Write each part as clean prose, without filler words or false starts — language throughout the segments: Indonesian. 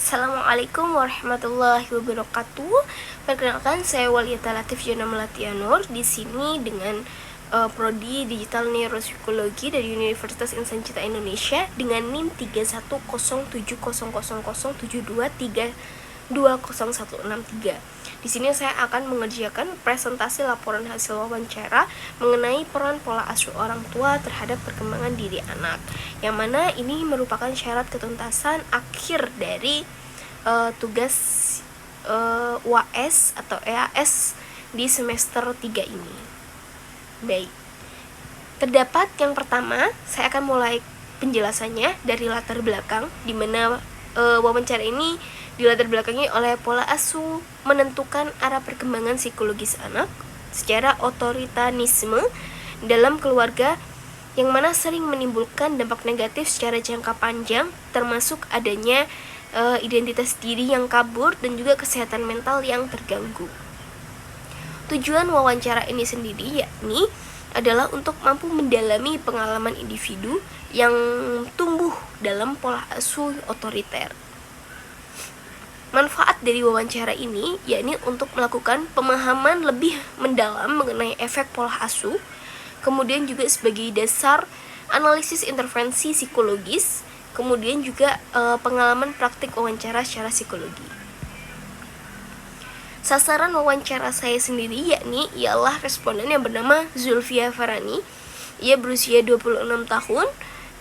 Assalamualaikum warahmatullahi wabarakatuh. Perkenalkan, saya Waliyata Latif Jona Melatianur di sini dengan prodi Digital Neuropsikologi dari Universitas Insan Cita Indonesia dengan NIM 31070072320163. Di sini saya akan mengerjakan presentasi laporan hasil wawancara mengenai peran pola asuh orang tua terhadap perkembangan diri anak, yang mana ini merupakan syarat ketuntasan akhir dari tugas UAS atau EAS di semester 3 ini. Baik, terdapat yang pertama, saya akan mulai penjelasannya dari latar belakang, di mana wawancara ini dilatar belakangi oleh pola asuh menentukan arah perkembangan psikologis anak secara otoritarisme dalam keluarga, yang mana sering menimbulkan dampak negatif secara jangka panjang, termasuk adanya identitas diri yang kabur dan juga kesehatan mental yang terganggu. Tujuan wawancara ini sendiri yakni adalah untuk mampu mendalami pengalaman individu yang tumbuh dalam pola asuh otoriter. Manfaat dari wawancara ini yakni untuk melakukan pemahaman lebih mendalam mengenai efek pola asuh, kemudian juga sebagai dasar analisis intervensi psikologis, kemudian juga pengalaman praktik wawancara secara psikologi. Sasaran wawancara saya sendiri yakni ialah responden yang bernama Zulfia Farani. Ia berusia 26 tahun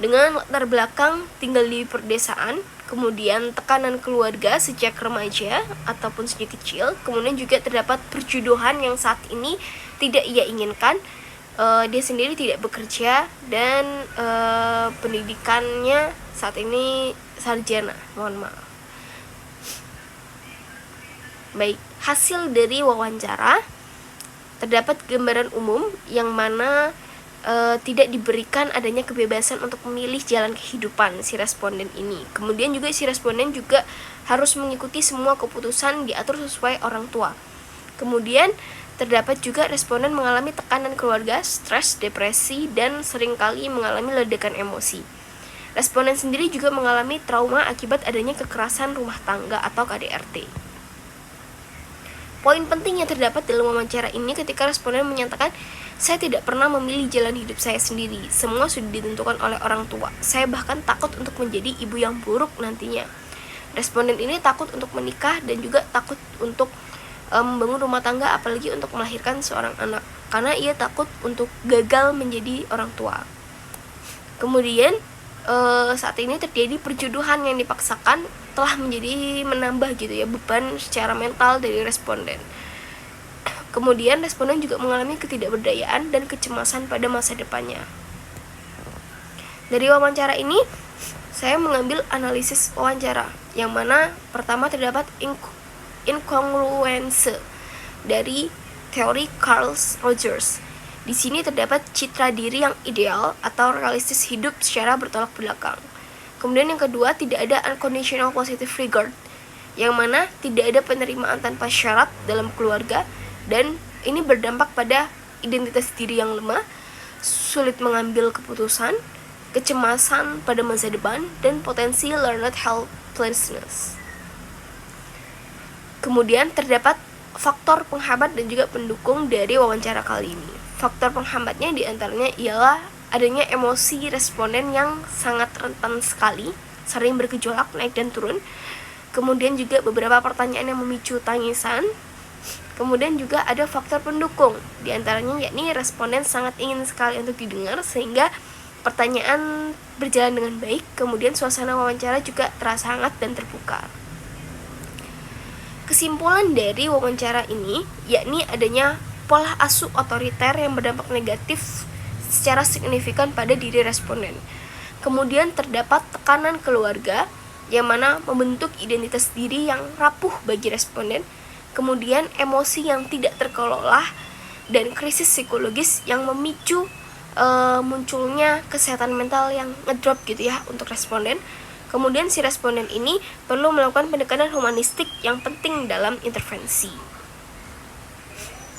dengan latar belakang tinggal di perdesaan, kemudian tekanan keluarga sejak remaja ataupun sejak kecil, kemudian juga terdapat perjodohan yang saat ini tidak ia inginkan. Dia sendiri tidak bekerja dan pendidikannya saat ini sarjana, mohon maaf. Baik, hasil dari wawancara terdapat gambaran umum yang mana tidak diberikan adanya kebebasan untuk memilih jalan kehidupan si responden ini. Kemudian juga si responden juga harus mengikuti semua keputusan diatur sesuai orang tua. Kemudian terdapat juga responden mengalami tekanan keluarga, stres, depresi, dan seringkali mengalami ledakan emosi. Responden sendiri juga mengalami trauma akibat adanya kekerasan rumah tangga atau KDRT. Poin penting yang terdapat dalam wawancara ini ketika responden menyatakan, saya tidak pernah memilih jalan hidup saya sendiri, semua sudah ditentukan oleh orang tua. Saya bahkan takut untuk menjadi ibu yang buruk nantinya. Responden ini takut untuk menikah dan juga takut untuk membangun rumah tangga, apalagi untuk melahirkan seorang anak, karena ia takut untuk gagal menjadi orang tua. Kemudian saat ini terjadi perjodohan yang dipaksakan telah menjadi menambah gitu ya beban secara mental dari responden. Kemudian responden juga mengalami ketidakberdayaan dan kecemasan pada masa depannya. Dari wawancara ini saya mengambil analisis wawancara, yang mana pertama terdapat incongruence dari teori Carl Rogers. Di sini terdapat citra diri yang ideal atau realistis hidup secara bertolak belakang. Kemudian yang kedua, tidak ada unconditional positive regard, yang mana tidak ada penerimaan tanpa syarat dalam keluarga, dan ini berdampak pada identitas diri yang lemah, sulit mengambil keputusan, kecemasan pada masa depan, dan potensi learned helplessness. Kemudian terdapat faktor penghambat dan juga pendukung dari wawancara kali ini. Faktor penghambatnya diantaranya ialah adanya emosi responden yang sangat rentan sekali, sering bergejolak naik dan turun. Kemudian juga beberapa pertanyaan yang memicu tangisan. Kemudian juga ada faktor pendukung, diantaranya yakni responden sangat ingin sekali untuk didengar sehingga pertanyaan berjalan dengan baik. Kemudian suasana wawancara juga terasa hangat dan terbuka. Kesimpulan dari wawancara ini yakni adanya pola asuh otoriter yang berdampak negatif secara signifikan pada diri responden. Kemudian terdapat tekanan keluarga yang mana membentuk identitas diri yang rapuh bagi responden. Kemudian emosi yang tidak terkelola dan krisis psikologis yang memicu munculnya kesehatan mental yang ngedrop gitu ya untuk responden. Kemudian si responden ini perlu melakukan pendekatan humanistik yang penting dalam intervensi.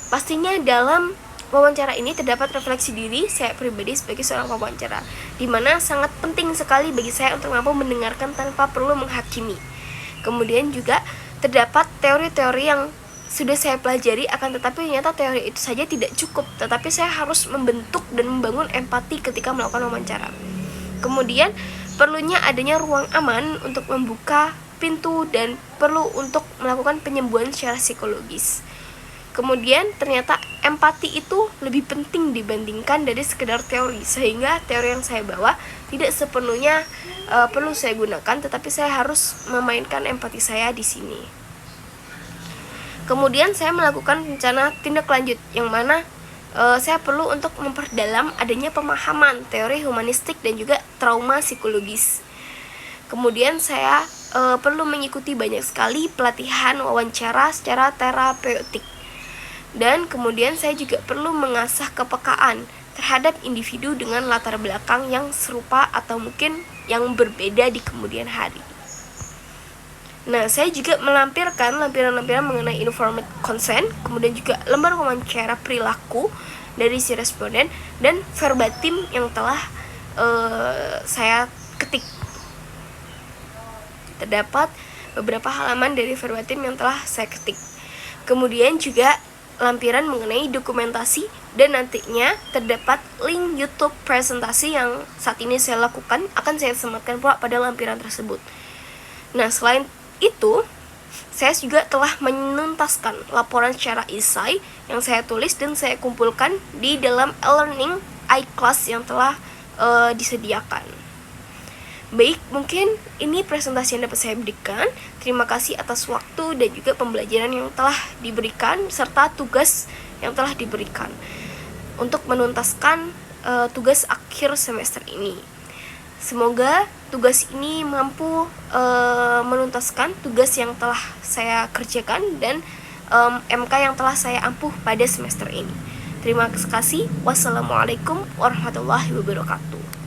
Pastinya dalam wawancara ini terdapat refleksi diri saya pribadi sebagai seorang wawancara, di mana sangat penting sekali bagi saya untuk mampu mendengarkan tanpa perlu menghakimi. Kemudian juga terdapat teori-teori yang sudah saya pelajari, akan tetapi ternyata teori itu saja tidak cukup, tetapi saya harus membentuk dan membangun empati ketika melakukan wawancara. Kemudian perlunya adanya ruang aman untuk membuka pintu dan perlu untuk melakukan penyembuhan secara psikologis. Kemudian ternyata empati itu lebih penting dibandingkan dari sekedar teori, sehingga teori yang saya bawa tidak sepenuhnya perlu saya gunakan, tetapi saya harus memainkan empati saya di sini. Kemudian saya melakukan rencana tindak lanjut yang mana saya perlu untuk memperdalam adanya pemahaman teori humanistik dan juga trauma psikologis. Kemudian saya perlu mengikuti banyak sekali pelatihan wawancara secara terapeutik. Dan kemudian saya juga perlu mengasah kepekaan terhadap individu dengan latar belakang yang serupa atau mungkin yang berbeda di kemudian hari. Nah, saya juga melampirkan lampiran-lampiran mengenai informed consent, kemudian juga lembar wawancara perilaku dari si responden, dan verbatim yang telah saya ketik. Terdapat beberapa halaman dari verbatim yang telah saya ketik. Kemudian juga lampiran mengenai dokumentasi, dan nantinya terdapat link YouTube presentasi yang saat ini saya lakukan akan saya sematkan pula pada lampiran tersebut. Nah, selain itu, saya juga telah menuntaskan laporan secara esai yang saya tulis dan saya kumpulkan di dalam e-learning iClass yang telah disediakan. Baik, mungkin ini presentasi yang dapat saya berikan. Terima kasih atas waktu dan juga pembelajaran yang telah diberikan serta tugas yang telah diberikan untuk menuntaskan tugas akhir semester ini. Semoga tugas ini mampu menuntaskan tugas yang telah saya kerjakan dan MK yang telah saya ampuh pada semester ini. Terima kasih. Wassalamualaikum warahmatullahi wabarakatuh.